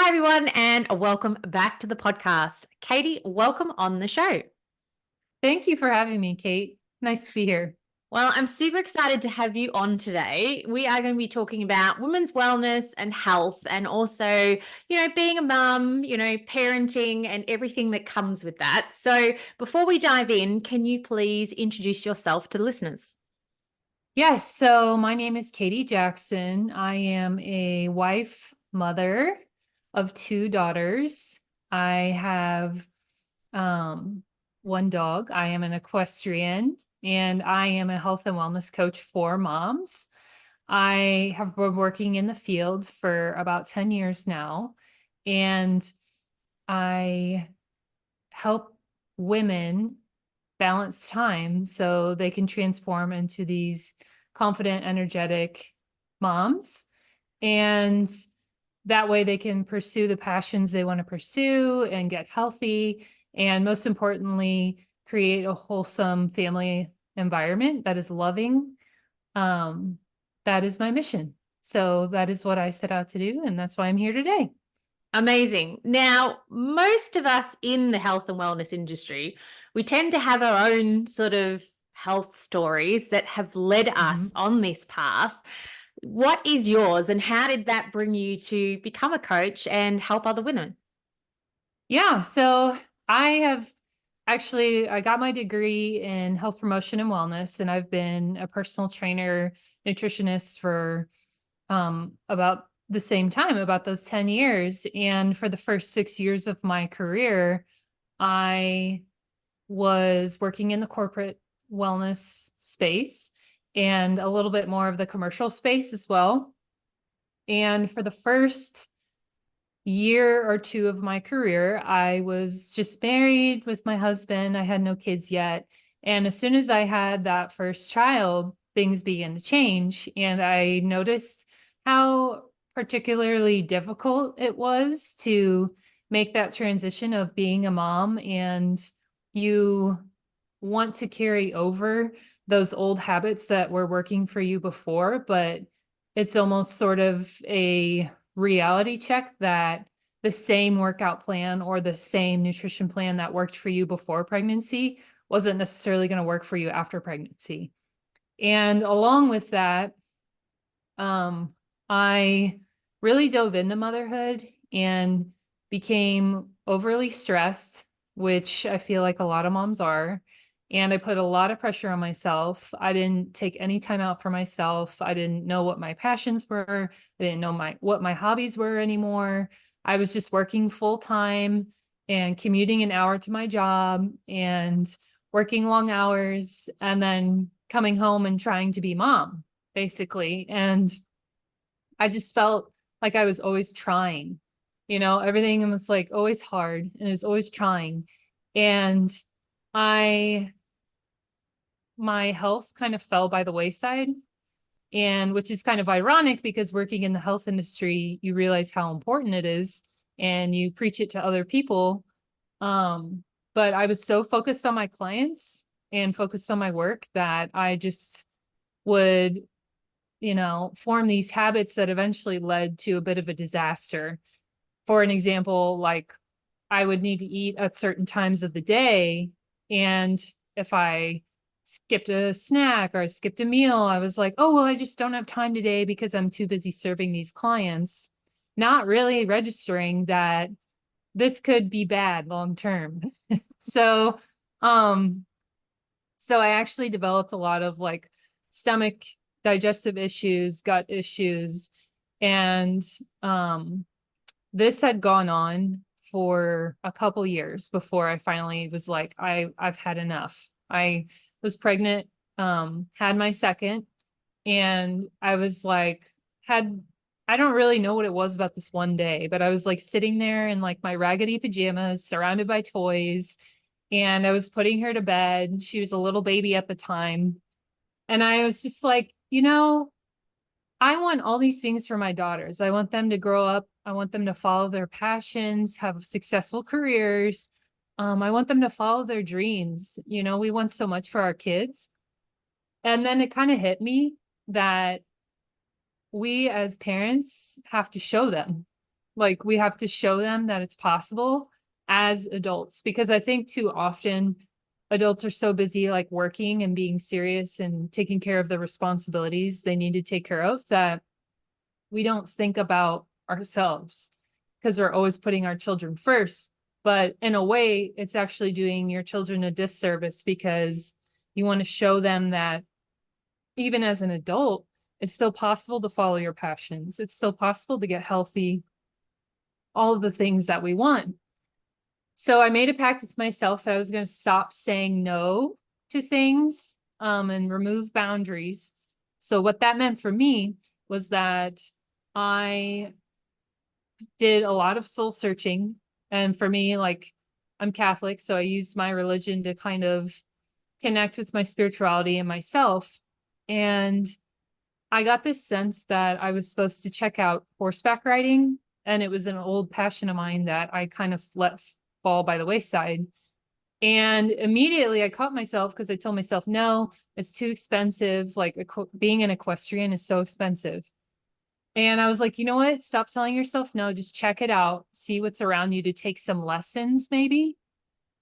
Hi, everyone, and welcome back to the podcast. Katie, welcome on the show. Thank you for having me, Kate. Nice to be here. Well, I'm super excited to have you on today. We are going to be talking about women's wellness and health, and also, being a mum, parenting and everything that comes with that. So, before we dive in, can you please introduce yourself to the listeners? Yes, so my name is Katie Jackson. I am a wife, mother of two daughters. I have one dog. I am an equestrian, and I am a health and wellness coach for moms. I have been working in the field for about 10 years now, and I help women balance time so they can transform into these confident, energetic moms. And that way they can pursue the passions they want to pursue and get healthy. And most importantly, create a wholesome family environment that is loving. That is my mission. So that is what I set out to do. And that's why I'm here today. Amazing. Now, most of us in the health and wellness industry, we tend to have our own sort of health stories that have led us on this path. What is yours, and how did that bring you to become a coach and help other women? Yeah, so I got my degree in health promotion and wellness, and I've been a personal trainer, nutritionist for about the same time, about those 10 years. And for the first 6 years of my career, I was working in the corporate wellness space and a little bit more of the commercial space as well. And for the first year or two of my career, I was just married with my husband. I had no kids yet. And as soon as I had that first child, things began to change. And I noticed how particularly difficult it was to make that transition of being a mom. And you want to carry over those old habits that were working for you before, but it's almost sort of a reality check that the same workout plan or the same nutrition plan that worked for you before pregnancy wasn't necessarily going to work for you after pregnancy. And along with that, I really dove into motherhood and became overly stressed, which I feel like a lot of moms are. And I put a lot of pressure on myself. I didn't take any time out for myself. I didn't know what my passions were. I didn't know what my hobbies were anymore. I was just working full time and commuting an hour to my job and working long hours and then coming home and trying to be mom, basically. And I just felt like I was always trying, everything was like always hard and it was always trying. And I my health kind of fell by the wayside. And which is kind of ironic because working in the health industry, you realize how important it is and you preach it to other people. But I was so focused on my clients and focused on my work that I just would, form these habits that eventually led to a bit of a disaster. For an example, like I would need to eat at certain times of the day. And if I skipped a snack or I skipped a meal, I was like, oh, well, I just don't have time today because I'm too busy serving these clients, not really registering that this could be bad long term. So, um, so I actually developed a lot of like stomach digestive issues, gut issues, and this had gone on for a couple years before I finally was like, I've had enough. I was pregnant, had my second, and I was like, I don't really know what it was about this one day, but I was like sitting there in like my raggedy pajamas, surrounded by toys, and I was putting her to bed. She was a little baby at the time. And I was just like, I want all these things for my daughters. I want them to grow up. I want them to follow their passions, have successful careers. I want them to follow their dreams. We want so much for our kids. And then it kind of hit me that we as parents have to show them. Like we have to show them that it's possible as adults, because I think too often adults are so busy like working and being serious and taking care of the responsibilities they need to take care of that we don't think about ourselves because we're always putting our children first. But in a way, it's actually doing your children a disservice because you want to show them that even as an adult, it's still possible to follow your passions. It's still possible to get healthy, all of the things that we want. So I made a pact with myself that I was going to stop saying no to things and remove boundaries. So what that meant for me was that I did a lot of soul searching. And for me, like I'm Catholic, so I used my religion to kind of connect with my spirituality and myself. And I got this sense that I was supposed to check out horseback riding. And it was an old passion of mine that I kind of let fall by the wayside. And immediately I caught myself because I told myself, no, it's too expensive. Like being an equestrian is so expensive. And I was like, you know what? Stop telling yourself no, just check it out, see what's around you to take some lessons, maybe.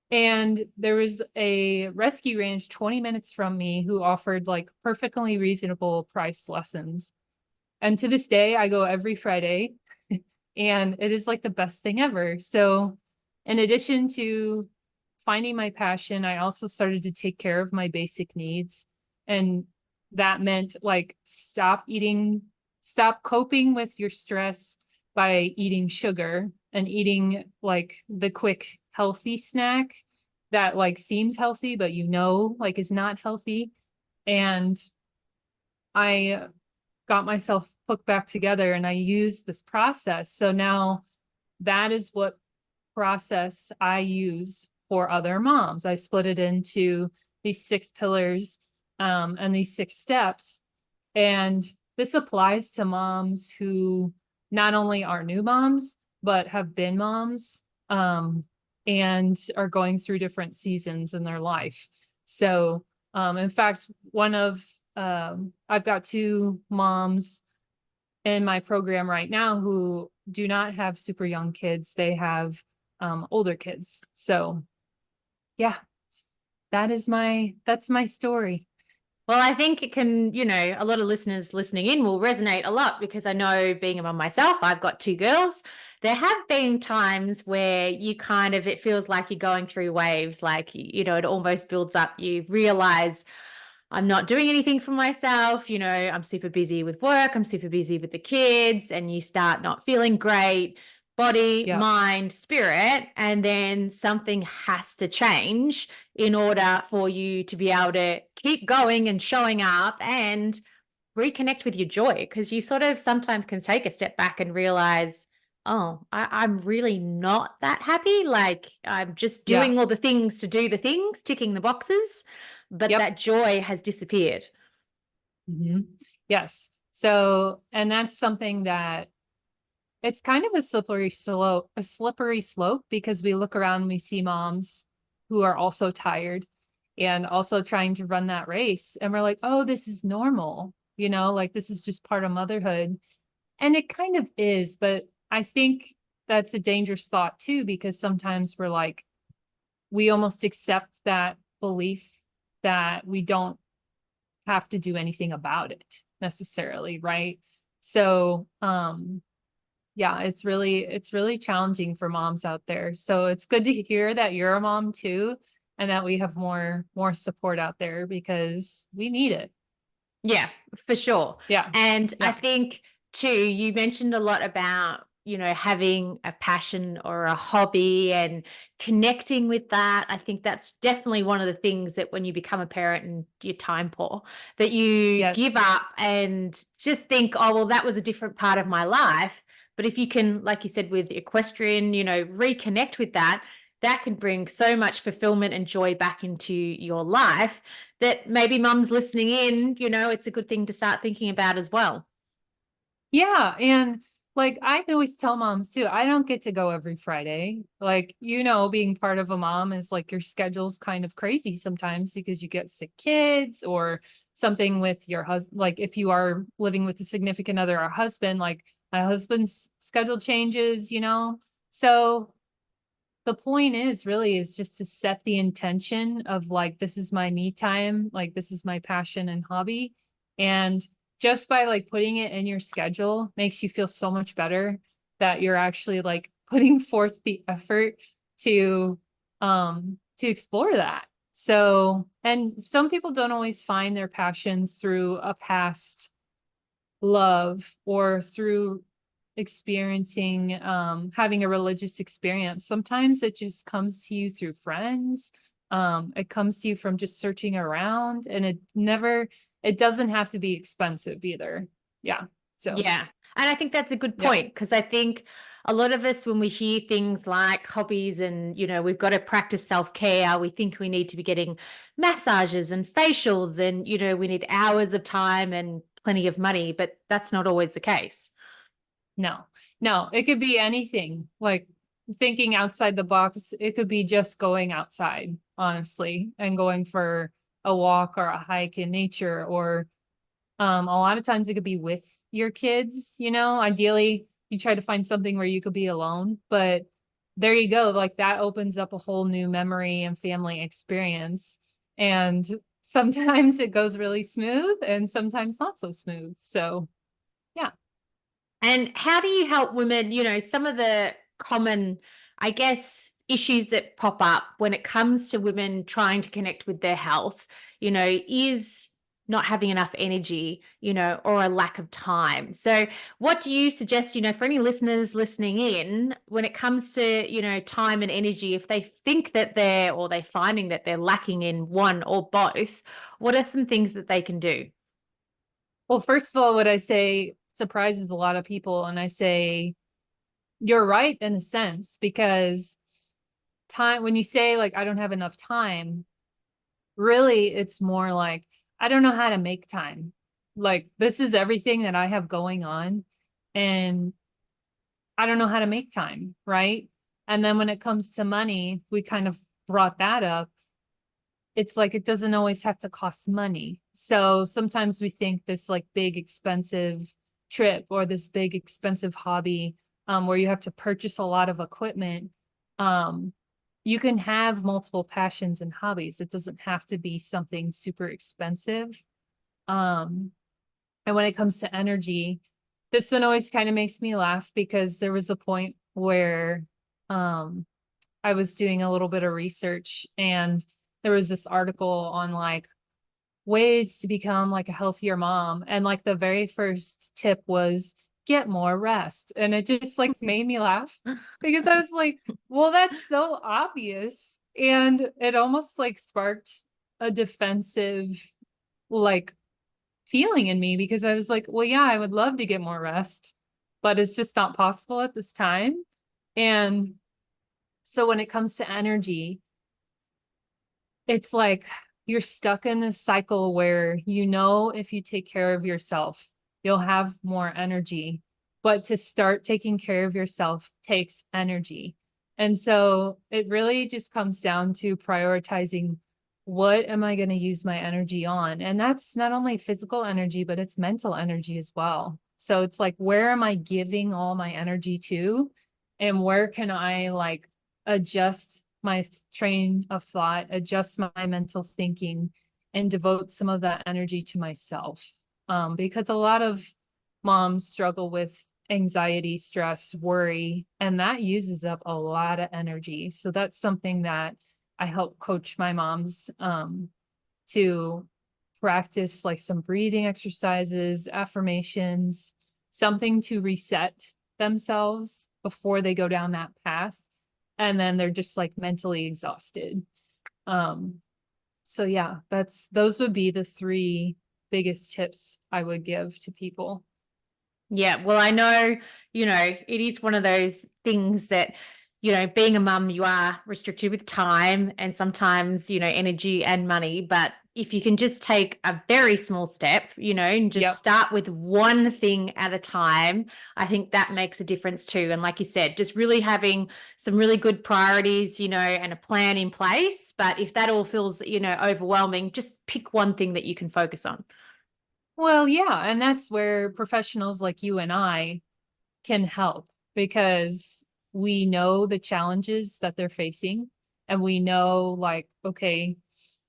And there was a rescue range 20 minutes from me who offered like perfectly reasonable price lessons. And to this day, I go every Friday and it is like the best thing ever. So, in addition to finding my passion, I also started to take care of my basic needs. And that meant like stop coping with your stress by eating sugar and eating like the quick healthy snack that like seems healthy, but like is not healthy. And I got myself put back together and I used this process. So now that is what process I use for other moms. I split it into these 6 pillars and these 6 steps. And this applies to moms who not only are new moms, but have been moms and are going through different seasons in their life. So, in fact, I've got 2 moms in my program right now who do not have super young kids. They have older kids. So yeah, that's my story. Well, I think it can, a lot of listeners listening in will resonate a lot because I know being a mum myself, I've got 2 girls. There have been times where it feels like you're going through waves, like, it almost builds up. You realize I'm not doing anything for myself. I'm super busy with work. I'm super busy with the kids, and you start not feeling great, body, Yeah. mind, spirit. And then something has to change in order for you to be able to keep going and showing up and reconnect with your joy. Because you sort of sometimes can take a step back and realize, oh, I'm really not that happy. Like I'm just Yeah. doing all the things to do the things, ticking the boxes, but Yep. that joy has disappeared. Mm-hmm. Yes. So, and that's something that it's kind of a slippery slope because we look around and we see moms who are also tired and also trying to run that race. And we're like, oh, this is normal, like this is just part of motherhood. And it kind of is, but I think that's a dangerous thought too, because sometimes we're like, we almost accept that belief that we don't have to do anything about it necessarily, right? So, yeah, it's really challenging for moms out there. So it's good to hear that you're a mom too, and that we have more support out there because we need it. Yeah, for sure. Yeah. And I Yeah. think too, you mentioned a lot about, having a passion or a hobby and connecting with that. I think that's definitely one of the things that when you become a parent and you're time poor, that you Yes. give up and just think, oh, well, that was a different part of my life. But if you can, like you said, with equestrian, reconnect with that, that can bring so much fulfillment and joy back into your life that maybe mums listening in, it's a good thing to start thinking about as well. Yeah. And like I always tell moms too, I don't get to go every Friday. Like, being part of a mom is like your schedule's kind of crazy sometimes because you get sick kids or something with your husband. Like if you are living with a significant other or husband, like My husband's schedule changes, you know? So the point is really is just to set the intention of like, this is my me time, like this is my passion and hobby. And just by like putting it in your schedule makes you feel so much better that you're actually like putting forth the effort to explore that. So, and some people don't always find their passions through a past love or through experiencing having a religious experience. Sometimes it just comes to you through friends. It comes to you from just searching around, and it doesn't have to be expensive either. Yeah. So Yeah. And I think that's a good yeah. point, because I think a lot of us, when we hear things like hobbies and, we've got to practice self-care, we think we need to be getting massages and facials and, we need hours of time and plenty of money, but that's not always the case. No, no, it could be anything. Like thinking outside the box, it could be just going outside, honestly, and going for a walk or a hike in nature, or a lot of times it could be with your kids, you know. Ideally, you try to find something where you could be alone, but there you go. Like that opens up a whole new memory and family experience. And sometimes it goes really smooth and sometimes not so smooth. So, yeah. And how do you help women, some of the common, I guess, issues that pop up when it comes to women trying to connect with their health, is not having enough energy, or a lack of time. So what do you suggest, for any listeners listening in, when it comes to, time and energy, if they think that they're finding that they're lacking in one or both, what are some things that they can do? Well, first of all, what I say surprises a lot of people. And I say, you're right in a sense, because time, when you say, like, I don't have enough time, really, it's more like, I don't know how to make time. Like, this is everything that I have going on, and I don't know how to make time. Right. And then when it comes to money, we kind of brought that up. It's like it doesn't always have to cost money. So sometimes we think this like big expensive trip or this big expensive hobby where you have to purchase a lot of equipment. Um, you can have multiple passions and hobbies. It doesn't have to be something super expensive. Um, and when it comes to energy, this one always kind of makes me laugh because there was a point where um, I was doing a little bit of research, and there was this article on like ways to become like a healthier mom. And like the very first tip was get more rest. And it just like made me laugh because I was like, well, that's so obvious. And it almost like sparked a defensive like feeling in me because I was like, well, yeah, I would love to get more rest, but it's just not possible at this time. And so when it comes to energy, it's like you're stuck in this cycle where if you take care of yourself, you'll have more energy. But to start taking care of yourself takes energy. And so it really just comes down to prioritizing what am I going to use my energy on? And that's not only physical energy, but it's mental energy as well. So it's like, where am I giving all my energy to? And where can I like adjust my train of thought, adjust my mental thinking, and devote some of that energy to myself. Because a lot of moms struggle with anxiety, stress, worry, and that uses up a lot of energy. So that's something that I help coach my moms to practice, like some breathing exercises, affirmations, something to reset themselves before they go down that path, and then they're just like mentally exhausted. Um, so yeah, those would be the three biggest tips I would give to people. Yeah, well, I know, it is one of those things that, being a mum, you are restricted with time and sometimes, energy and money. But if you can just take a very small step, and just Yep. start with one thing at a time, I think that makes a difference too. And like you said, just really having some really good priorities, and a plan in place. But if that all feels, overwhelming, just pick one thing that you can focus on. Well, yeah, and that's where professionals like you and I can help because we know the challenges that they're facing and we know like, okay,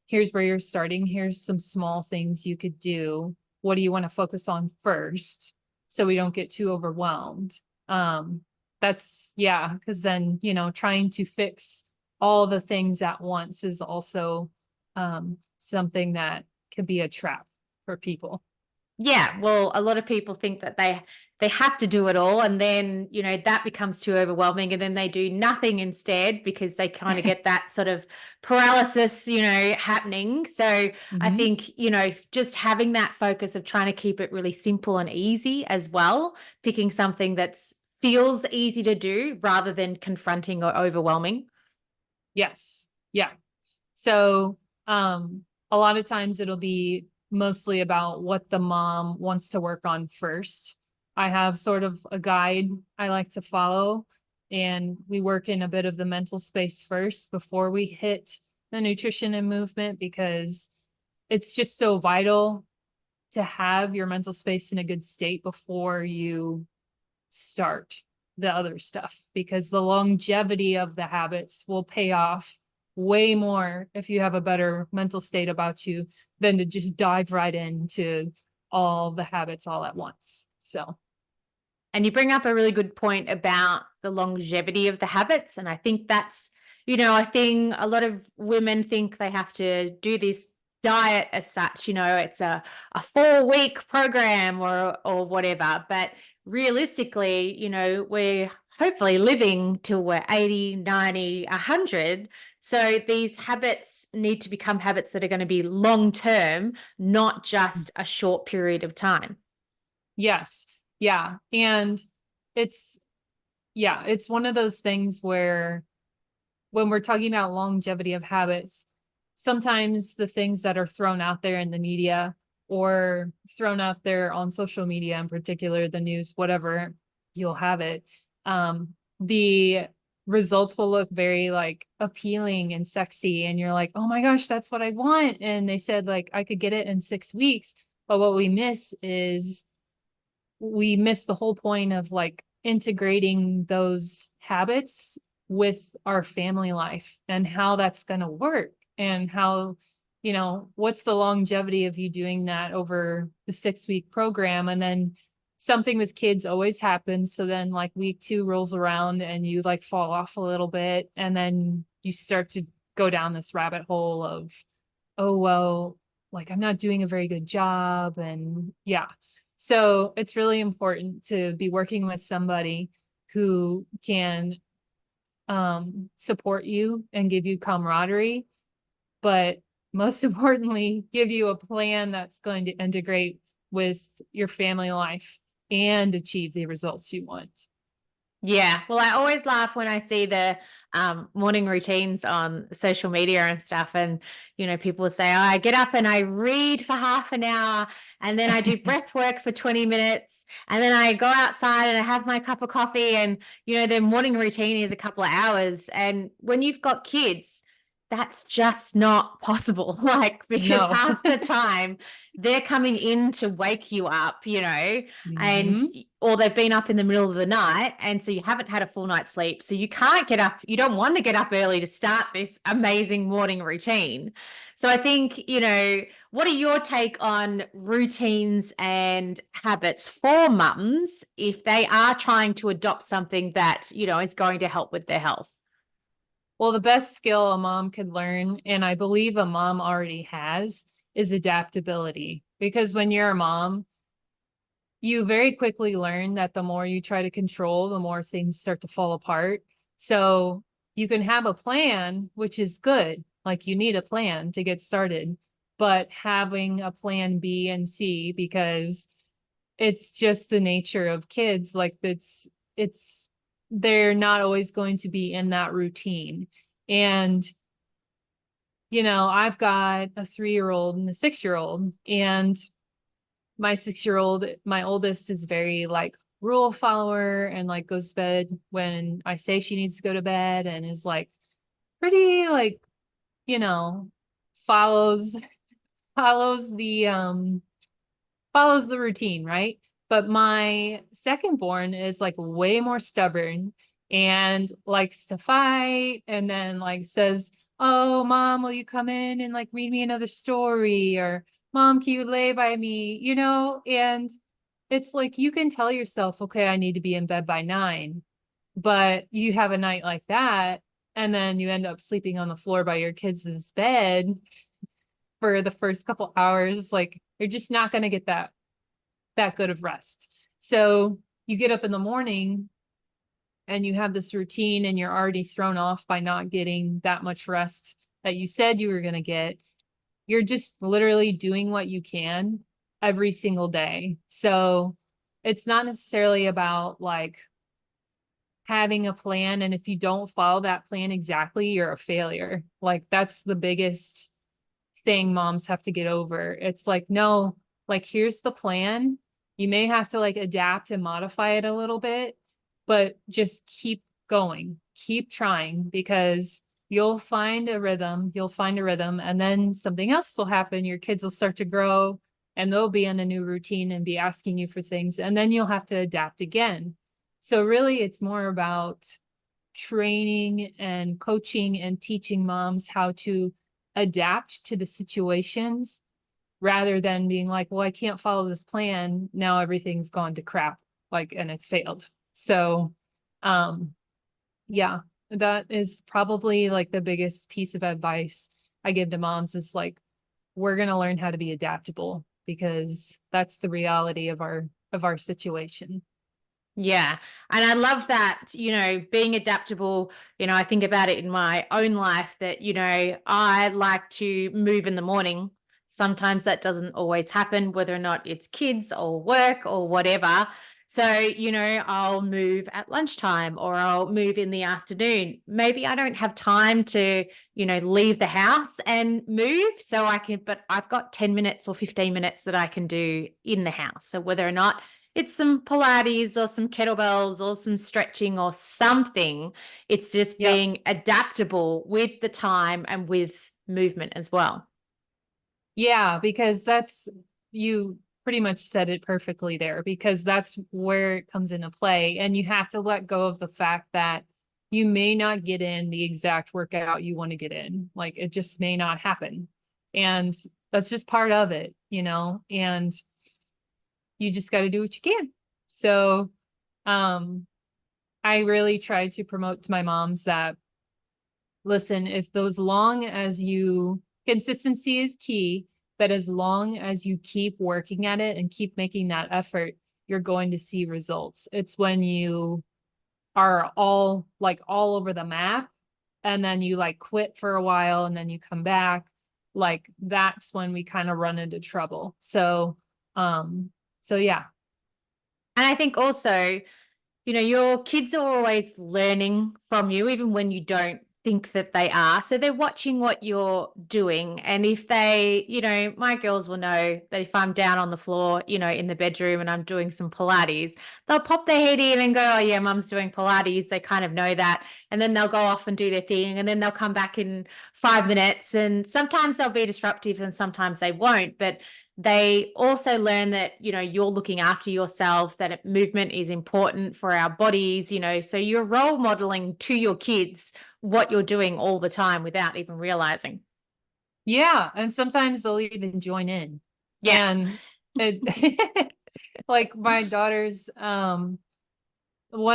here's where you're starting. Here's some small things you could do. What do you want to focus on first? So we don't get too overwhelmed. That's yeah, because then, trying to fix all the things at once is also something that could be a trap for people. Yeah, well, a lot of people think that they have to do it all, and then, that becomes too overwhelming, and then they do nothing instead because they kind of get that sort of paralysis, happening. So I Mhm. think, just having that focus of trying to keep it really simple and easy as well, picking something that's feels easy to do rather than confronting or overwhelming. Yes. Yeah. So, a lot of times it'll be mostly about what the mom wants to work on first. I have sort of a guide I like to follow, and we work in a bit of the mental space first before we hit the nutrition and movement because it's just so vital to have your mental space in a good state before you start the other stuff because the longevity of the habits will pay off way more if you have a better mental state about you than to just dive right into all the habits all at once. So, And you bring up a really good point about the longevity of the habits. And I think that's, a thing a lot of women think they have to do this diet as such, it's a 4-week program or whatever. But realistically, we're hopefully living till we're 80, 90, 100. So these habits need to become habits that are going to be long term, not just a short period of time. yes. Yeah. And it's, yeah, it's one of those things where when we're talking about longevity of habits, sometimes the things that are thrown out there in the media or thrown out there on social media, in particular, the news, whatever you'll have it, the results will look very like appealing and sexy. And you're like, oh my gosh, that's what I want. And they said, like, I could get it in 6 weeks. But what we miss is we miss the whole point of like integrating those habits with our family life and how that's going to work and how what's the longevity of you doing that over the 6-week program. And then something with kids always happens, so then like week 2 rolls around and you like fall off a little bit and then you start to go down this rabbit hole of, oh well, like I'm not doing a very good job. And yeah, so it's really important to be working with somebody who can support you and give you camaraderie, but most importantly, give you a plan that's going to integrate with your family life and achieve the results you want. Yeah. Well, I always laugh when I see the morning routines on social media and stuff. And, people will say, oh, I get up and I read for half an hour and then I do breath work for 20 minutes. And then I go outside and I have my cup of coffee. And, their morning routine is a couple of hours. And when you've got kids, that's just not possible. Like, because No. half the time they're coming in to wake you up, and Mhm. or they've been up in the middle of the night and so you haven't had a full night's sleep, so you can't get up, you don't want to get up early to start this amazing morning routine. So I think, what are your take on routines and habits for mums if they are trying to adopt something that, is going to help with their health? Well, the best skill a mom could learn, and I believe a mom already has, is adaptability. Because when you're a mom, you very quickly learn that the more you try to control, the more things start to fall apart. So you can have a plan, which is good. Like you need a plan to get started, but having a plan B and C, because it's just the nature of kids. Like it's, they're not always going to be in that routine. And, I've got a 3-year-old and a 6-year-old, and my 6-year-old, my oldest, is very like rule follower and like goes to bed when I say she needs to go to bed and is like pretty like, you know, follows follows the follows the routine, right? But my second born is like way more stubborn and likes to fight, and then like says, "Oh, mom, will you come in and like read me another story?" Or, "Mom, can you lay by me?" And it's like you can tell yourself, "Okay, I need to be in bed by 9." But you have a night like that, and then you end up sleeping on the floor by your kids' bed for the first couple hours. Like you're just not going to get that good of rest. So you get up in the morning and you have this routine, and you're already thrown off by not getting that much rest that you said you were going to get. You're just literally doing what you can every single day. So it's not necessarily about like having a plan. And if you don't follow that plan exactly, you're a failure. Like that's the biggest thing moms have to get over. It's like, no, like here's the plan. You may have to like adapt and modify it a little bit, but just keep going, keep trying, because you'll find a rhythm, and then something else will happen. Your kids will start to grow and they'll be in a new routine and be asking you for things, and then you'll have to adapt again. So really it's more about training and coaching and teaching moms how to adapt to the situations, rather than being like, well, I can't follow this plan. Now everything's gone to crap, like, and it's failed. So, um, yeah, that is probably like the biggest piece of advice I give to moms is like, we're going to learn how to be adaptable, because that's the reality of our situation. Yeah. And I love that, being adaptable. I think about it in my own life that, I like to move in the morning. Sometimes that doesn't always happen, whether or not it's kids or work or whatever. So, I'll move at lunchtime or I'll move in the afternoon. Maybe I don't have time to, leave the house and move. But I've got 10 minutes or 15 minutes that I can do in the house. So whether or not it's some Pilates or some kettlebells or some stretching or something. It's just Yep. being adaptable with the time and with movement as well. Yeah, because you pretty much said it perfectly there, because that's where it comes into play. And you have to let go of the fact that you may not get in the exact workout you want to get in. Like it just may not happen. And that's just part of it, and you just got to do what you can. So, um, I really try to promote to my moms that, listen, if those long as consistency is key, but as long as you keep working at it and keep making that effort, you're going to see results. It's when you are all over the map, and then you like quit for a while and then you come back, like that's when we kind of run into trouble. Um, so yeah. And I think also, your kids are always learning from you, even when you don't think that they are. So they're watching what you're doing. And if my girls will know that if I'm down on the floor, in the bedroom and I'm doing some Pilates, they'll pop their head in and go, oh, yeah, mum's doing Pilates. They kind of know that. And then they'll go off and do their thing. And then they'll come back in 5 minutes. And sometimes they'll be disruptive and sometimes they won't. But they also learn that, you're looking after yourself, that movement is important for our bodies, so you're role modeling to your kids what you're doing all the time without even realizing. Yeah. And sometimes they'll even join in. Yeah. And it, like my daughter's, one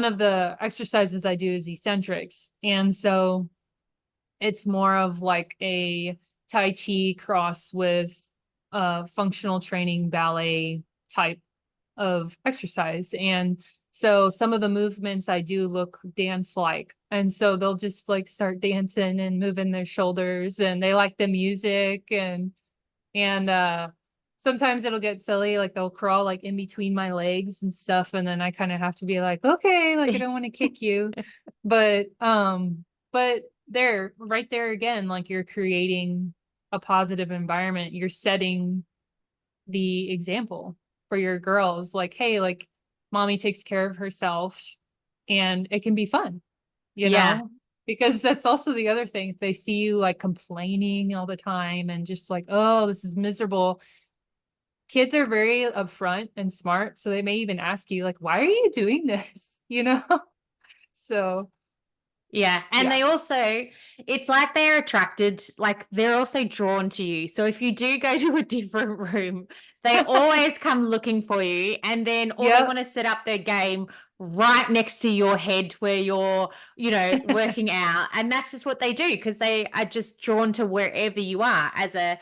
of the exercises I do is eccentrics. And so it's more of like a Tai Chi cross with functional training ballet type of exercise. And so some of the movements I do look dance like. And so they'll just like start dancing and moving their shoulders, and they like the music, and sometimes it'll get silly, like they'll crawl like in between my legs and stuff, and then I kind of have to be like, okay, like I don't want to kick you. But there, right there again, like you're creating a positive environment. You're setting the example for your girls, like, hey, like mommy takes care of herself, and it can be fun, you Yeah. know? Because that's also the other thing. If they see you like complaining all the time and just like, oh, this is miserable, kids are very upfront and smart. So they may even ask you, like, why are you doing this? You know? So Yeah. And yeah. they also, it's like they're attracted, like they're also drawn to you. So if you do go to a different room, they always come looking for you. And then, or they Yep. want to set up their game right next to your head where you're, working out. And that's just what they do because they are just drawn to wherever you are as a,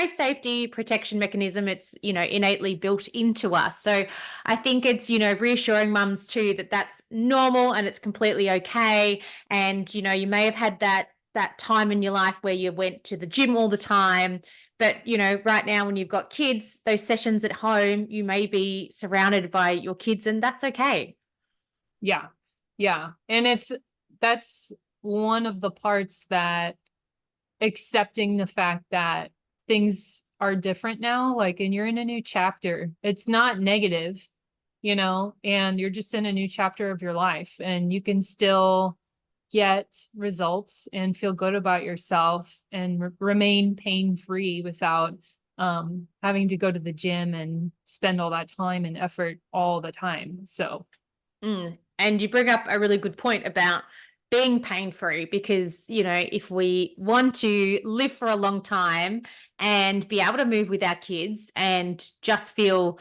safety protection mechanism. It's, innately built into us. So I think it's, reassuring mums too that that's normal and it's completely okay. And you may have had that time in your life where you went to the gym all the time, but right now when you've got kids, those sessions at home, you may be surrounded by your kids, and that's okay. Yeah. Yeah. And that's one of the parts that accepting the fact that things are different now, like, and you're in a new chapter. It's not negative, and you're just in a new chapter of your life, and you can still get results and feel good about yourself and remain pain free without having to go to the gym and spend all that time and effort all the time. So And you bring up a really good point about being pain free because, if we want to live for a long time and be able to move with our kids and just feel,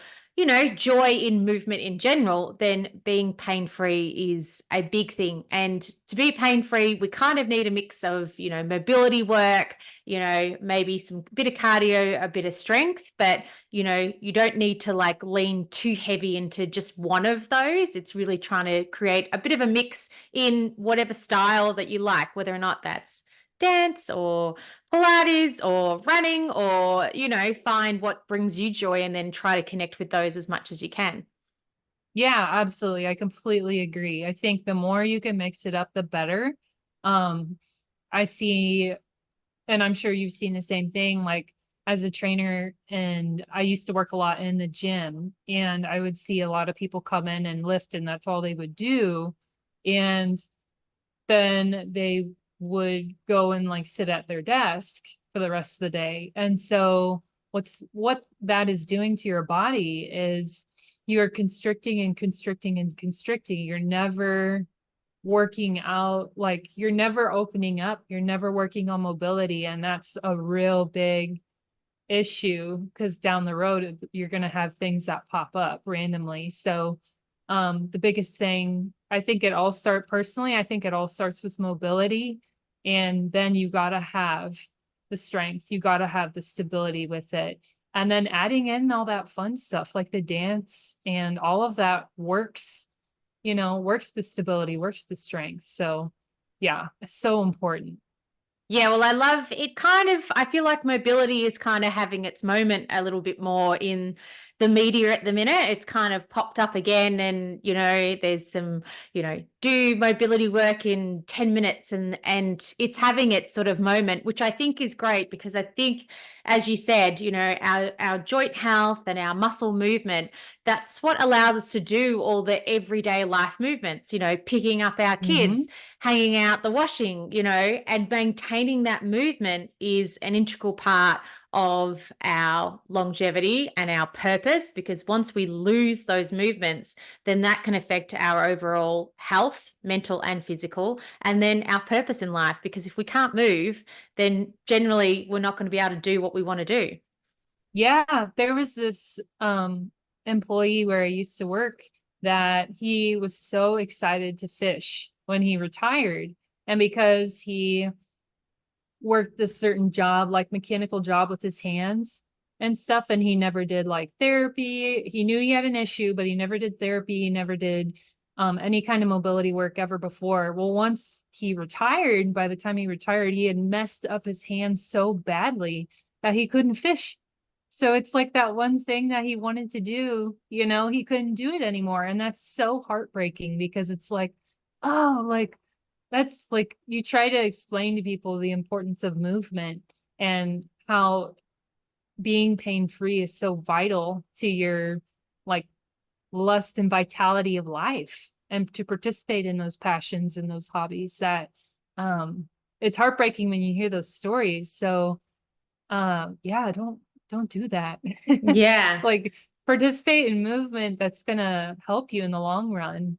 joy in movement in general, then being pain free is a big thing. And to be pain free, we kind of need a mix of, mobility work, maybe some bit of cardio, a bit of strength, but you don't need to like lean too heavy into just one of those. It's really trying to create a bit of a mix in whatever style that you like, whether or not that's dance or Pilates or running or, find what brings you joy and then try to connect with those as much as you can. yeah, absolutely. I completely agree. I think the more you can mix it up, the better. Um, I see, and I'm sure you've seen the same thing, like as a trainer, and I used to work a lot in the gym, and I would see a lot of people come in and lift, and that's all they would do. And then they would go and like sit at their desk for the rest of the day. And so what that is doing to your body is you're constricting and constricting and constricting. You're never working out, like you're never opening up, you're never working on mobility. And that's a real big issue because down the road you're going to have things that pop up randomly. So the biggest thing, I think it all start personally, I think it all starts with mobility, and then you got to have the strength, you got to have the stability with it, and then adding in all that fun stuff like the dance and all of that works, works the stability, works the strength. So yeah, it's so important. Yeah, well, I love it. I feel like mobility is kind of having its moment a little bit more in the media at the minute. It's kind of popped up again, and there's some, do mobility work in 10 minutes, and it's having its sort of moment, which I think is great because I think, as you said, our joint health and our muscle movement, that's what allows us to do all the everyday life movements, picking up our Mm-hmm. kids, hanging out the washing, and maintaining that movement is an integral part of our longevity and our purpose, because once we lose those movements, then that can affect our overall health, mental and physical, and then our purpose in life. Because if we can't move, then generally we're not going to be able to do what we want to do. Yeah, there was this employee where I used to work that he was so excited to fish when he retired. And because he worked a certain job, like mechanical job with his hands and stuff, and he never did like therapy. He knew he had an issue, but he never did therapy, he never did any kind of mobility work ever before. Well, once he retired, by the time he retired, he had messed up his hands so badly that he couldn't fish. So it's like that one thing that he wanted to do, he couldn't do it anymore. And that's so heartbreaking because it's like, oh, like that's like you try to explain to people the importance of movement and how being pain free is so vital to your like lust and vitality of life and to participate in those passions and those hobbies that um it's heartbreaking when you hear those stories. So yeah, don't do that. Yeah. Like participate in movement that's gonna help you in the long run.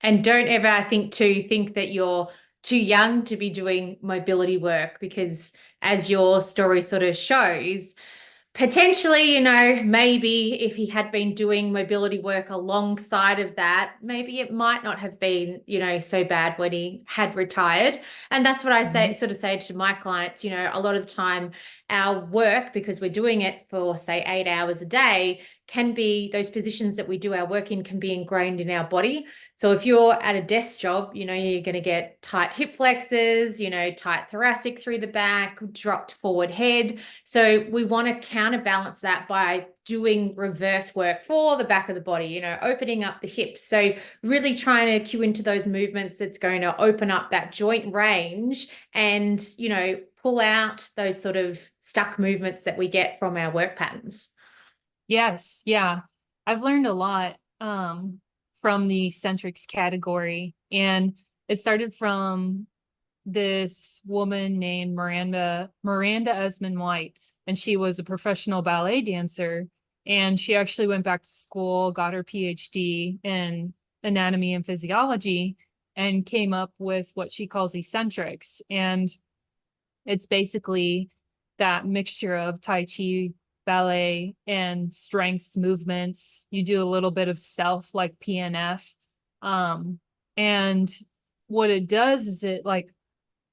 And don't ever, I think, think that you're too young to be doing mobility work, because as your story sort of shows, potentially, maybe if he had been doing mobility work alongside of that, maybe it might not have been, so bad when he had retired. And that's what I Mhm. say to my clients, a lot of the time our work, because we're doing it for, say, 8 hours a day, can be those positions that we do our work in can be ingrained in our body. So if you're at a desk job, you're going to get tight hip flexors, tight thoracic through the back, dropped forward head. So we want to counterbalance that by doing reverse work for the back of the body, opening up the hips. So really trying to cue into those movements that's going to open up that joint range and, pull out those sort of stuck movements that we get from our work patterns. Yes, yeah. I've learned a lot from the eccentrics category. And it started from this woman named Miranda Esmond White. And she was a professional ballet dancer. And she actually went back to school, got her PhD in anatomy and physiology, and came up with what she calls eccentrics. And it's basically that mixture of Tai Chi, ballet, and strength movements. You do a little bit of self like PNF. And what it does is it like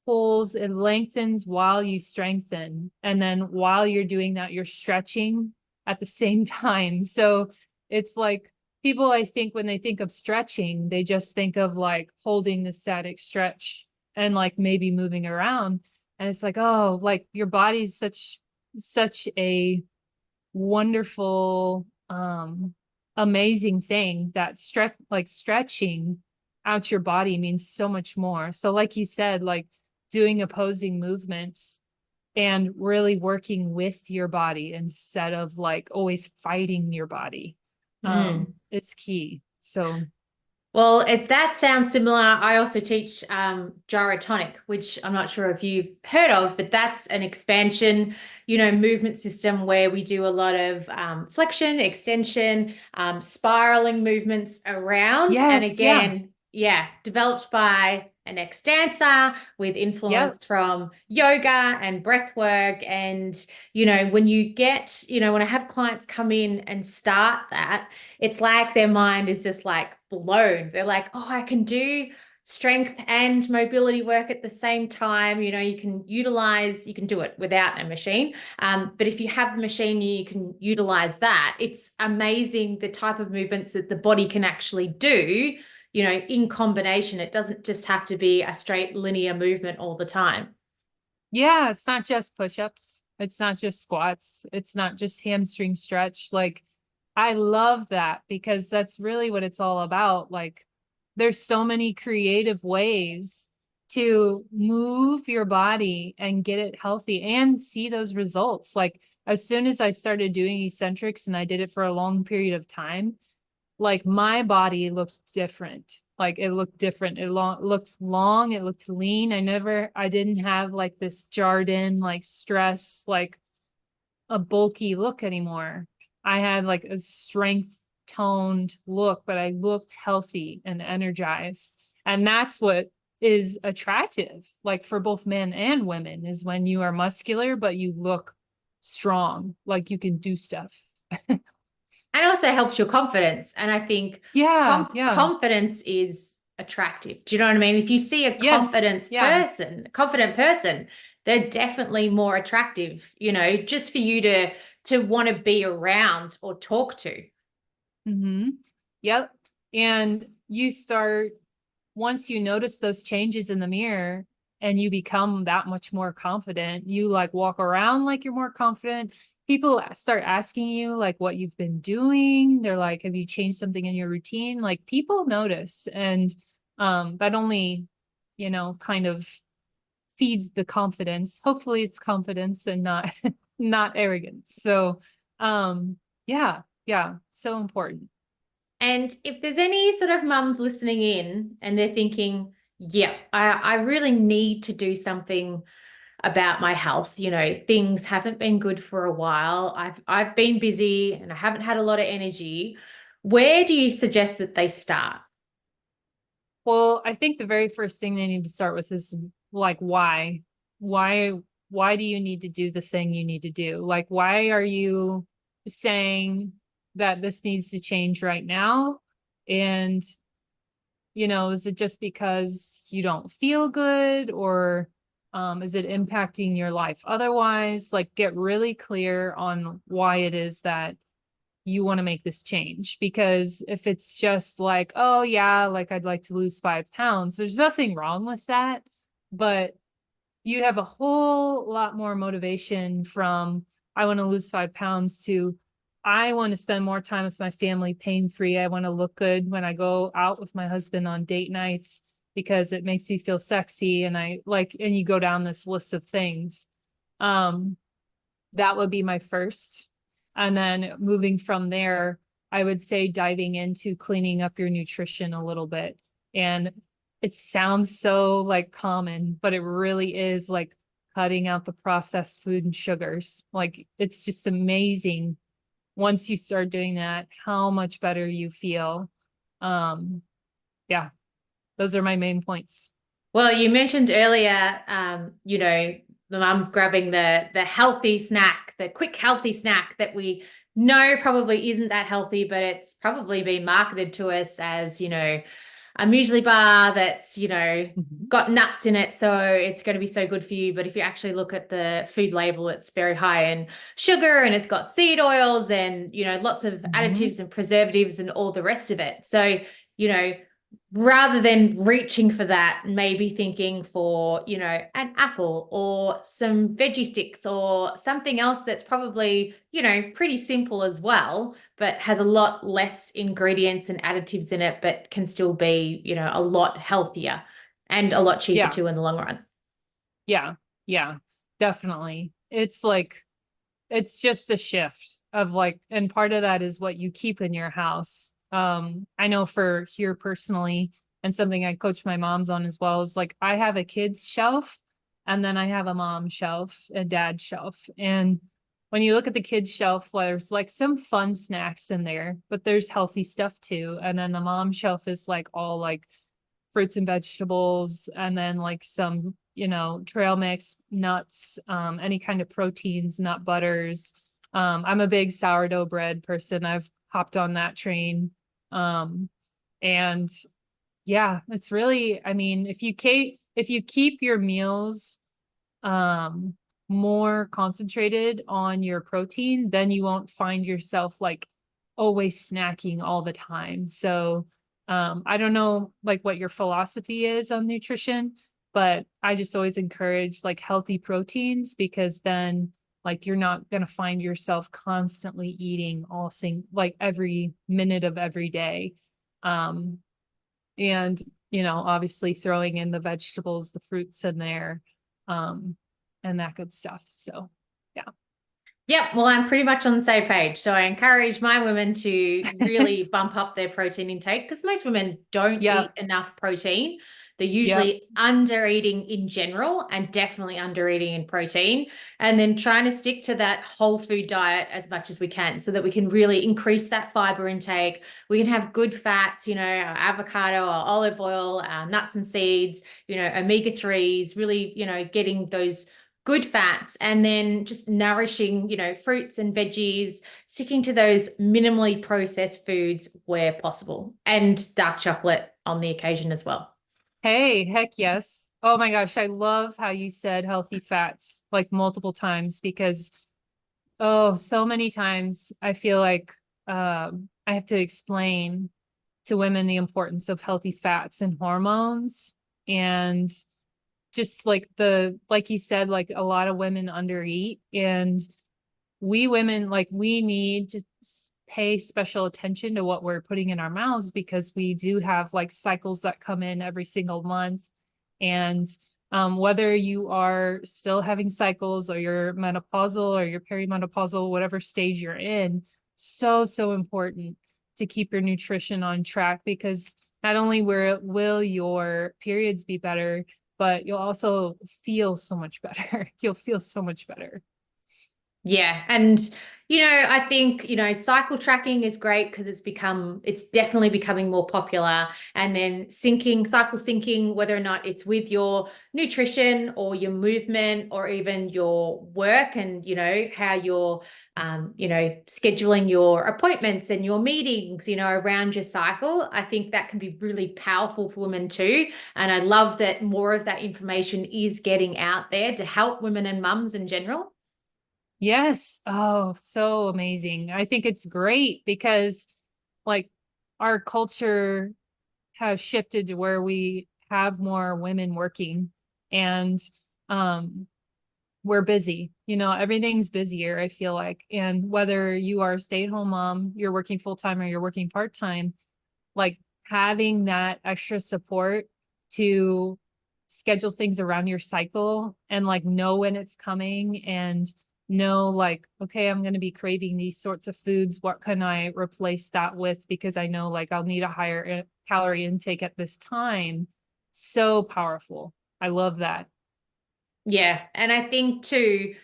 pulls, it lengthens while you strengthen. And then while you're doing that, you're stretching at the same time. So it's like people, I think, when they think of stretching, they just think of like holding the static stretch and like maybe moving around. And it's like, oh, like your body's such a wonderful, amazing thing that stretching out your body means so much more. So like you said, like doing opposing movements and really working with your body instead of like always fighting your body, Mm. is key. So Well, if that sounds similar, I also teach gyrotonic, which I'm not sure if you've heard of, but that's an expansion, movement system where we do a lot of flexion, extension, spiraling movements around. And yes, yeah, again, yeah, developed by an ex-dancer with yep. influence from yoga and breath work. And, when I have clients come in and start that, it's like their mind is just like blown. They're like, oh, I can do strength and mobility work at the same time. You can do it without a machine. But if you have the machine, you can utilize that. It's amazing the type of movements that the body can actually do, in combination. It doesn't just have to be a straight linear movement all the time. Yeah, it's not just push-ups. It's not just squats. It's not just hamstring stretch. Like I love that because that's really what it's all about. Like there's so many creative ways to move your body and get it healthy and see those results. Like as soon as I started doing eccentrics and I did it for a long period of time, like my body looked different. Like it looked different. Looked long, it looked lean. I didn't have like this jarred in, like stress, like a bulky look anymore. I had like a strength toned look, but I looked healthy and energized. And that's what is attractive, like for both men and women, is when you are muscular, but you look strong, like you can do stuff. And also helps your confidence. And I think Yeah, yeah. confidence is attractive. Do you know what I mean? If you see a Yes, yeah. confident person, they're definitely more attractive, just for you to want to be around or talk to. Mm-hmm. Yep. And you start, once you notice those changes in the mirror and you become that much more confident, you like walk around like you're more confident. People start asking you like what you've been doing. They're like, have you changed something in your routine? Like people notice. And that only, kind of feeds the confidence. Hopefully it's confidence and not not arrogance. So yeah, yeah, so important. And if there's any sort of mums listening in and they're thinking, yeah, I really need to do something about my health. Things haven't been good for a while. I've been busy and I haven't had a lot of energy. Where do you suggest that they start? Well, I think the very first thing they need to start with is like why? Why why do you need to do the thing you need to do? Like why are you saying that this needs to change right now? And is it just because you don't feel good, or is it impacting your life otherwise? Like get really clear on why it is that you want to make this change. Because if it's just like, oh yeah, like I'd like to lose 5 pounds, there's nothing wrong with that. But you have a whole lot more motivation from I want to lose 5 pounds to I want to spend more time with my family pain free. I want to look good when I go out with my husband on date nights because it makes me feel sexy. And and you go down this list of things. Um, that would be my first. And then moving from there, I would say diving into cleaning up your nutrition a little bit. And it sounds so like common, but it really is like cutting out the processed food and sugars. Like it's just amazing once you start doing that, how much better you feel. Yeah, those are my main points. Well, you mentioned earlier, the mum grabbing the healthy snack, the quick healthy snack that we know probably isn't that healthy, but it's probably been marketed to us as, a muesli bar that's, got nuts in it, so it's going to be so good for you. But if you actually look at the food label, it's very high in sugar and it's got seed oils and, lots of additives and preservatives and all the rest of it. So, you know, rather than reaching for that, maybe thinking for, an apple or some veggie sticks or something else that's probably, pretty simple as well, but has a lot less ingredients and additives in it, but can still be, a lot healthier and a lot cheaper Yeah. too in the long run. Yeah. Yeah. Definitely. It's just a shift of like, and part of that is what you keep in your house. I know for here personally, and something I coach my moms on as well, is like I have a kids shelf and then I have a mom shelf, a dad shelf. And when you look at the kids shelf, there's like some fun snacks in there, but there's healthy stuff too. And then the mom shelf is like all like fruits and vegetables, and then like some, trail mix, nuts, any kind of proteins, nut butters. I'm a big sourdough bread person. I've hopped on that train. And yeah, it's really, I mean, if you keep your meals um more concentrated on your protein, then you won't find yourself like always snacking all the time. So I don't know like what your philosophy is on nutrition, but I just always encourage like healthy proteins, because then like you're not going to find yourself constantly eating like every minute of every day. um and obviously throwing in the vegetables, the fruits in there, um and that good stuff. So yeah. Yep, well, I'm pretty much on the same page. So I encourage my women to really bump up their protein intake because most women don't eat Yep. enough protein. They're Yep. usually under eating in general and definitely under eating in protein. And then trying to stick to that whole food diet as much as we can so that we can really increase that fiber intake. We can have good fats, our avocado, our olive oil, our nuts and seeds, omega-3s, really, getting those good fats, and then just nourishing, fruits and veggies, sticking to those minimally processed foods where possible, and dark chocolate on the occasion as well. Hey, heck yes. Oh my gosh, I love how you said healthy fats like multiple times, because oh, so many times I feel like I have to explain to women the importance of healthy fats and hormones. And just like you said, like a lot of women undereat, and we women, like we need to pay special attention to what we're putting in our mouths, because we do have like cycles that come in every single month. And whether you are still having cycles or you're menopausal or you're perimenopausal, whatever stage you're in, so important to keep your nutrition on track, because not only will your periods be better, but you'll also feel so much better. You'll feel so much better. Yeah. And, I think, cycle tracking is great because it's definitely becoming more popular. And then cycle syncing, whether or not it's with your nutrition or your movement or even your work and, how you're, scheduling your appointments and your meetings, around your cycle. I think that can be really powerful for women too. And I love that more of that information is getting out there to help women and mums in general. Yes. Oh, so amazing. I think it's great because like our culture has shifted to where we have more women working and um we're busy. Everything's busier, I feel like. And whether you are a stay-at-home mom, you're working full-time or you're working part-time, like having that extra support to schedule things around your cycle and like know when it's coming and know like, okay, I'm going to be craving these sorts of foods. What can I replace that with? Because I know like I'll need a higher calorie intake at this time. So powerful. I love that. Yeah. And I think too,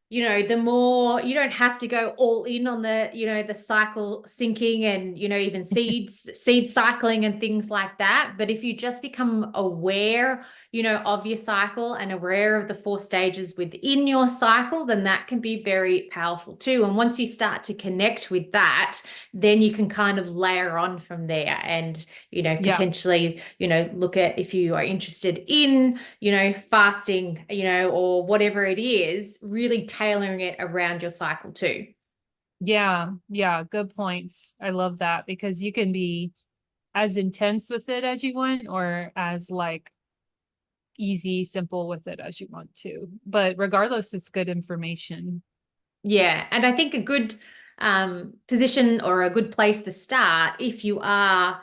the more you don't have to go all in on the cycle syncing and, even seed cycling and things like that. But if you just become aware, of your cycle and aware of the 4 stages within your cycle, then that can be very powerful too. And once you start to connect with that, then you can kind of layer on from there and, Yeah. potentially, look at if you are interested in, fasting, or whatever it is, really tailoring it around your cycle too. Yeah. Yeah. Good points. I love that because you can be as intense with it as you want or as like easy, simple with it as you want to. But regardless, it's good information. Yeah. And I think a good position or a good place to start if you are,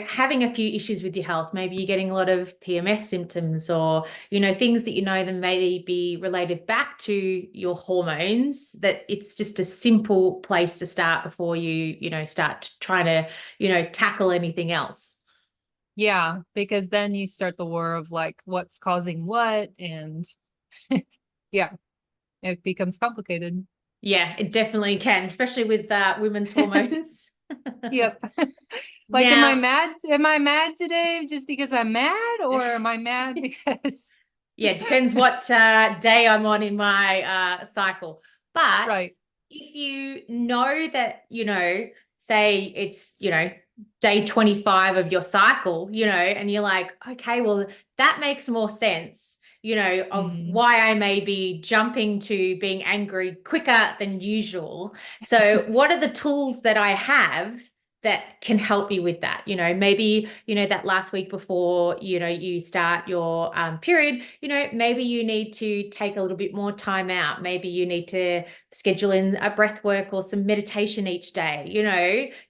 having a few issues with your health, maybe you're getting a lot of PMS symptoms or, things that that may be related back to your hormones, that it's just a simple place to start before you, start trying to, tackle anything else. Yeah, because then you start the war of like what's causing what and yeah, it becomes complicated. Yeah, it definitely can, especially with women's hormones. Yep. Like am I Now, mad? Am I mad today just because I'm mad or am I mad because yeah, it depends what day I'm on in my cycle. But right. if you know that, say it's, day 25 of your cycle, and you're like, okay, well, that makes more sense, of Mhm. why I may be jumping to being angry quicker than usual. So, what are the tools that I have that can help you with that? Maybe, that last week before, you start your period, maybe you need to take a little bit more time out. Maybe you need to schedule in a breath work or some meditation each day.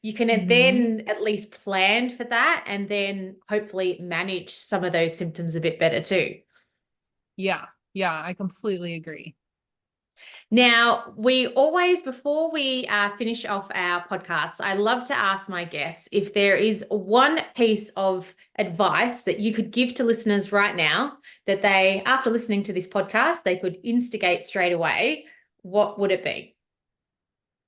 You can Mhm. then at least plan for that and then hopefully manage some of those symptoms a bit better too. Yeah. Yeah, I completely agree. Now, we always, before we finish off our podcasts, I love to ask my guests if there is one piece of advice that you could give to listeners right now that they, after listening to this podcast, they could instigate straight away. What would it be?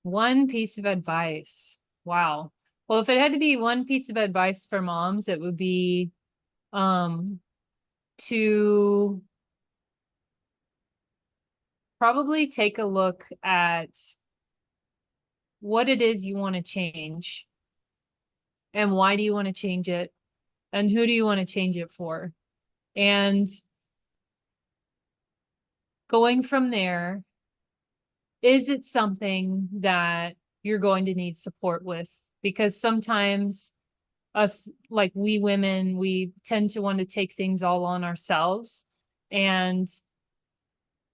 One piece of advice. Wow. Well, if it had to be one piece of advice for moms, it would be um to probably take a look at what it is you want to change and why do you want to change it and who do you want to change it for. And going from there, is it something that you're going to need support with? Because sometimes us, like we women, we tend to want to take things all on ourselves. And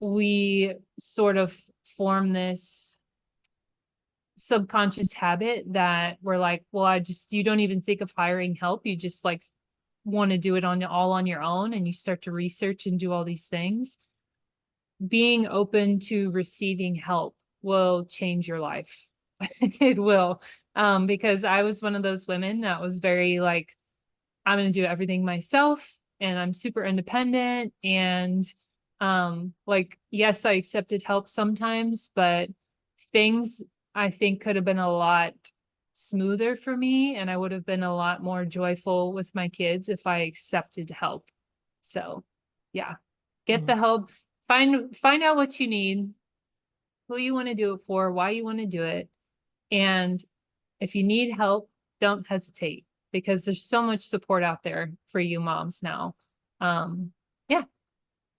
we sort of form this subconscious habit that we're like, well, you don't even think of hiring help. You just like want to do it all on your own. And you start to research and do all these things. Being open to receiving help will change your life. It will. Because I was one of those women that was very like, I'm going to do everything myself. and I'm super independent. And like, yes, I accepted help sometimes, but things I think could have been a lot smoother for me, and I would have been a lot more joyful with my kids if I accepted help. So yeah, get Mm. the help, find out what you need, who you want to do it for, why you want to do it. And if you need help, don't hesitate, because there's so much support out there for you moms now. Yeah,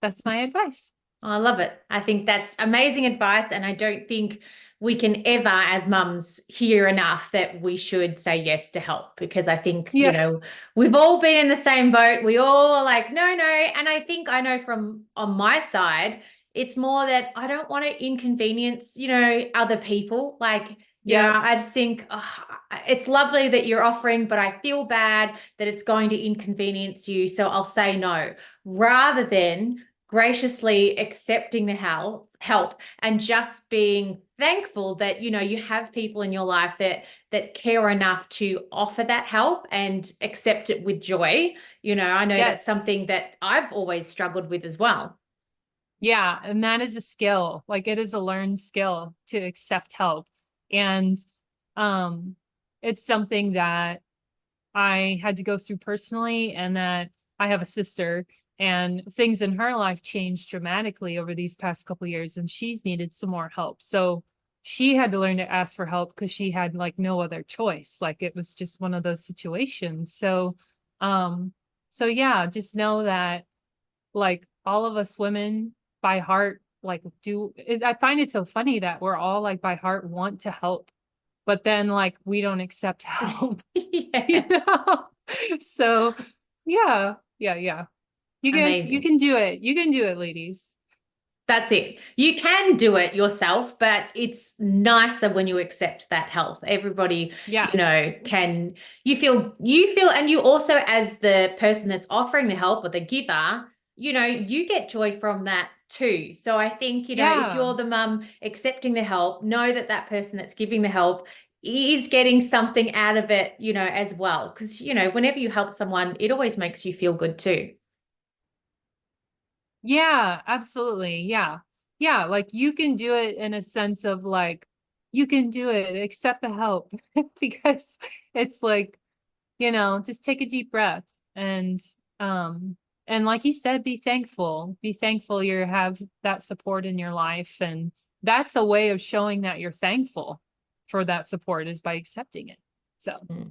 that's my advice. I love it. I think that's amazing advice. And I don't think we can ever, as mums, hear enough that we should say yes to help, because I think, Yeah. we've all been in the same boat. We all are like, no, no. And I think I know from on my side, it's more that I don't want to inconvenience, other people. Like, Yep. I just think it's lovely that you're offering, but I feel bad that it's going to inconvenience you. So I'll say no, rather than graciously accepting the help and just being thankful that you have people in your life that care enough to offer that help and accept it with joy. I know that's Yes. something that I've always struggled with as well. Yeah, and that is a skill. Like, it is a learned skill to accept help. And um it's something that I had to go through personally, and that I have a sister, and things in her life changed dramatically over these past couple years, and she's needed some more help. So she had to learn to ask for help because she had like no other choice. Like, it was just one of those situations. Um so yeah, just know that, like, all of us women by heart, like, I find it so funny that we're all like by heart want to help, but then like we don't accept help. You Yeah. know? So yeah, yeah, yeah. You guys, you Amazing. can do it. You can do it, ladies. That's it. You can do it yourself, but it's nicer when you accept that help. Everybody, Yeah. can you feel, and you also, as the person that's offering the help or the giver, you get joy from that too. So I think, if Yeah. you're the mum accepting the help, know that that person that's giving the help is getting something out of it, as well. Because, whenever you help someone, it always makes you feel good too. Yeah, absolutely. Yeah. Yeah, like, you can do it in a sense of like, you can do it, accept the help, because it's like, just take a deep breath, um and like you said, be thankful. Be thankful you have that support in your life, and that's a way of showing that you're thankful for that support, is by accepting it. So, Mm.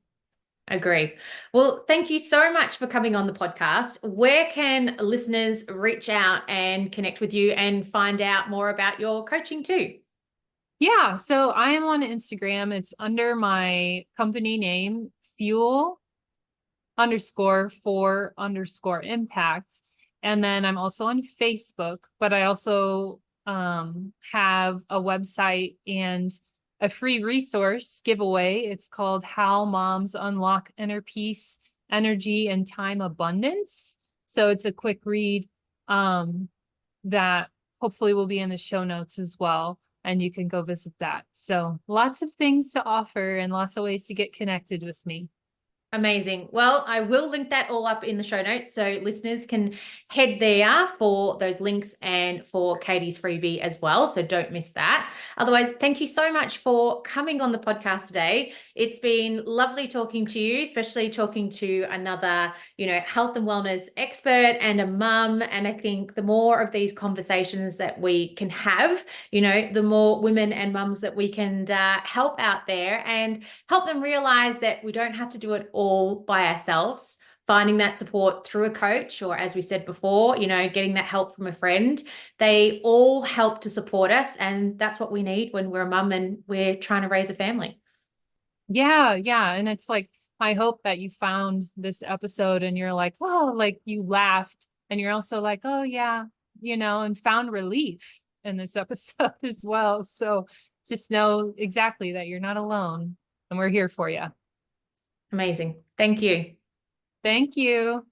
Agree. Well, thank you so much for coming on the podcast. Where can listeners reach out and connect with you and find out more about your coaching too? yeah, so I am on Instagram. It's under my company name, Fuel _for _impact. And then I'm also on Facebook, but I also have a website and a free resource giveaway. It's called How Moms Unlock Inner Peace, Energy, and Time Abundance. So it's a quick read that hopefully will be in the show notes as well. And you can go visit that. So lots of things to offer and lots of ways to get connected with me. Amazing. Well, I will link that all up in the show notes so listeners can head there for those links and for Katie's freebie as well. So don't miss that. Otherwise, thank you so much for coming on the podcast today. It's been lovely talking to you, especially talking to another, health and wellness expert and a mum. And I think the more of these conversations that we can have, the more women and mums that we can help out there and help them realize that we don't have to do it all by ourselves. Finding that support through a coach, or as we said before, getting that help from a friend, they all help to support us. And that's what we need when we're a mum and we're trying to raise a family. Yeah, yeah. And it's like, I hope that you found this episode and you're like, oh, like, you laughed, and you're also like, oh yeah, and found relief in this episode as well. So just know exactly that you're not alone, and we're here for you. Amazing. Thank you. Thank you.